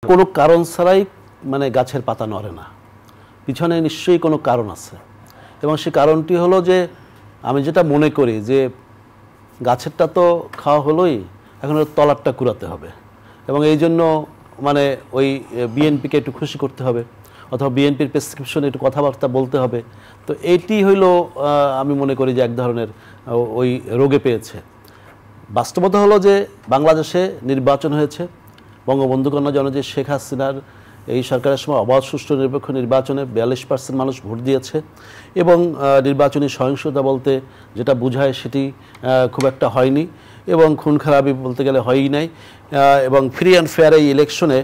কোনো কারণ ছাড়াই মানে গাছের পাতা নড়ে না, পিছনে নিশ্চয়ই কোনো কারণ আছে। এবং সেই কারণটি হলো যে আমি যেটা মনে করি যে গাছেরটা তো খাওয়া হলোই, এখন ওর তলারটা কুড়াতে হবে। এবং এই জন্য মানে ওই বিএনপিকে একটু খুশি করতে হবে, অথবা বিএনপির প্রেসক্রিপশনে একটু কথাবার্তা বলতে হবে। তো এইটি হইল আমি মনে করি যে এক ধরনের ওই রোগে পেয়েছে। বাস্তবতা হলো যে বাংলাদেশে নির্বাচন হয়েছে, বঙ্গবন্ধু কন্যা জননেত্রী শেখ হাসিনার এই সরকারের সময় অবাধ সুষ্ঠু নিরপেক্ষ নির্বাচনে 42% মানুষ ভোট দিয়েছে। এবং নির্বাচনী সহিংসতা বলতে যেটা বোঝায় সেটি খুব একটা হয়নি, এবং খুন খারাপি বলতে গেলে হয়ই নাই। এবং ফ্রি অ্যান্ড ফেয়ার এই ইলেকশনে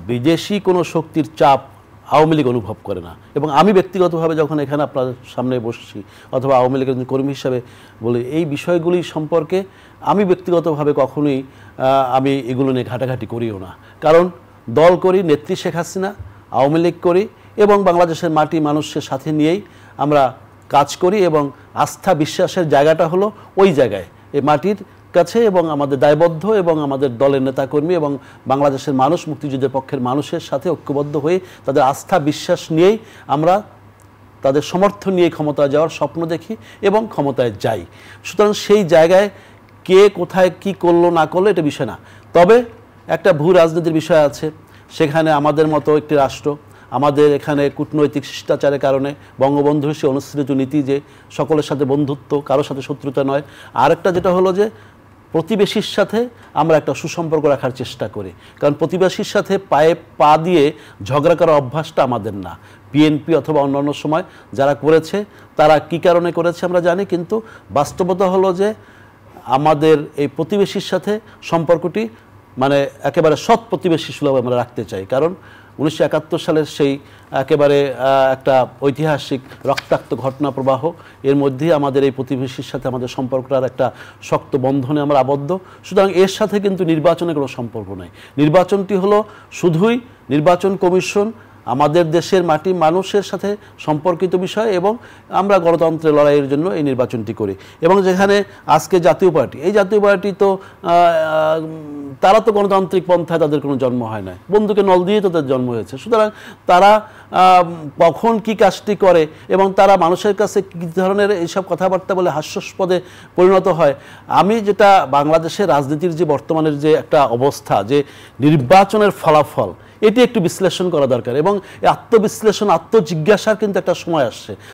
বিদেশি কোনো শক্তির চাপ আওয়ামী লীগ অনুভব করে না। এবং আমি ব্যক্তিগতভাবে যখন এখানে আপনার সামনে বসছি, অথবা আওয়ামী লীগের কর্মী হিসাবে বলি, এই বিষয়গুলি সম্পর্কে আমি ব্যক্তিগতভাবে কখনোই আমি এগুলো নিয়ে ঘাটাঘাটি করিও না। কারণ দল করি নেত্রী শেখ হাসিনা, আওয়ামী লীগ করি, এবং বাংলাদেশের মাটি মানুষের সাথে নিয়েই আমরা কাজ করি। এবং আস্থা বিশ্বাসের জায়গাটা হলো ওই জায়গায়, এই মাটির কাছে, এবং আমাদের দায়বদ্ধ, এবং আমাদের দলের নেতাকর্মী এবং বাংলাদেশের মানুষ, মুক্তিযুদ্ধের পক্ষের মানুষের সাথে ঐক্যবদ্ধ হয়ে তাদের আস্থা বিশ্বাস নিয়েই আমরা তাদের সমর্থন নিয়ে ক্ষমতায় যাওয়ার স্বপ্ন দেখি এবং ক্ষমতায় যাই। সুতরাং সেই জায়গায় কে কোথায় কি করলো না করলো এটা বিষয় না। তবে একটা ভূ রাজনীতির বিষয় আছে। সেখানে আমাদের মতো একটি রাষ্ট্র, আমাদের এখানে কূটনৈতিক শিষ্টাচারের কারণে বঙ্গবন্ধুর সে অনুসৃত নীতি যে সকলের সাথে বন্ধুত্ব, কারোর সাথে শত্রুতা নয়। আরেকটা যেটা হলো যে প্রতিবেশীর সাথে আমরা একটা সুসম্পর্ক রাখার চেষ্টা করি। কারণ প্রতিবেশীর সাথে পায়ে পা দিয়ে ঝগড়া করার অভ্যাসটা আমাদের না। বিএনপি অথবা অন্যান্য সময় যারা করেছে তারা কি কারণে করেছে আমরা জানি, কিন্তু বাস্তবতা হলো যে আমাদের এই প্রতিবেশীর সাথে সম্পর্কটি মানে একেবারে সৎ প্রতিবেশী সুলভ আমরা রাখতে চাই। কারণ 1971 সালের সেই একেবারে একটা ঐতিহাসিক রক্তাক্ত ঘটনা প্রবাহ, এর মধ্যেই আমাদের এই প্রতিবেশীর সাথে আমাদের সম্পর্কটার একটা শক্ত বন্ধনে আমরা আবদ্ধ। সুতরাং এর সাথে কিন্তু নির্বাচনের কোনো সম্পর্ক নেই। নির্বাচনটি হলো শুধুই নির্বাচন কমিশন আমাদের দেশের মাটি মানুষের সাথে সম্পর্কিত বিষয়, এবং আমরা গণতন্ত্রের লড়াইয়ের জন্য এই নির্বাচনটি করি। এবং যেখানে আজকে জাতীয় পার্টি, এই জাতীয় পার্টি তো তারা তো গণতান্ত্রিক পন্থায় তাদের কোনো জন্ম হয় না, বন্ধুকে নল দিয়ে তাদের জন্ম হয়েছে। সুতরাং তারা কখন কি কাজটি করে এবং তারা মানুষের কাছে কী ধরনের এইসব কথাবার্তা বলে হাস্যাস্পদে পরিণত হয়। আমি যেটা বাংলাদেশের রাজনীতির যে বর্তমানের যে একটা অবস্থা, যে নির্বাচনের ফলাফল, এটি একটু বিশ্লেষণ করা দরকার, এবং আত্মবিশ্লেষণ আত্মজিজ্ঞাসার কিন্তু একটা সময় আসছে।